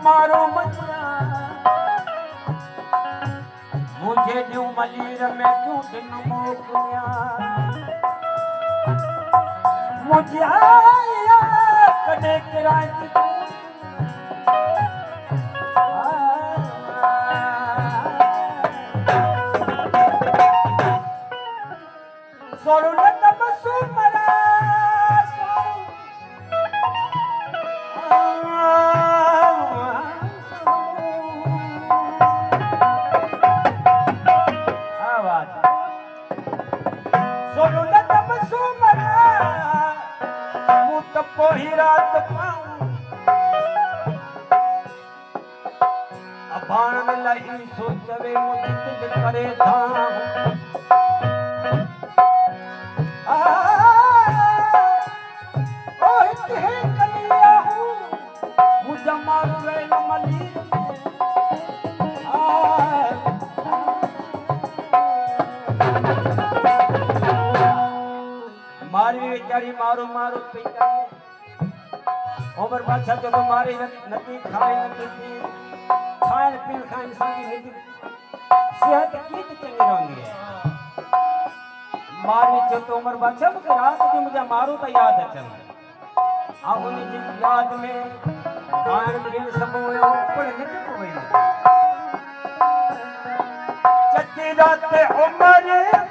मारो मचिया मुझे जो मलीर में तू दिन मोकलिया मुझे आया कने किराए तू सोरू लता बसू मरा ही रात पाऊं अबान में लही सोचवे मुझे दिल करे धाम ओह कहे कलिया हूँ मुझे मारू रे मली मारी बेचारी मारो मारो पिता उमर बादशाह तो मारे नती खाए नती खाए पीन खाए इंसान की सेहत की तो चंगी रहती है मारनी जो तो उमर बादशाह के रात जो मुझे मारो तो याद है चल अब उन्हीं की याद में खान पीन सब ऊपर निकल गई चची रात उमर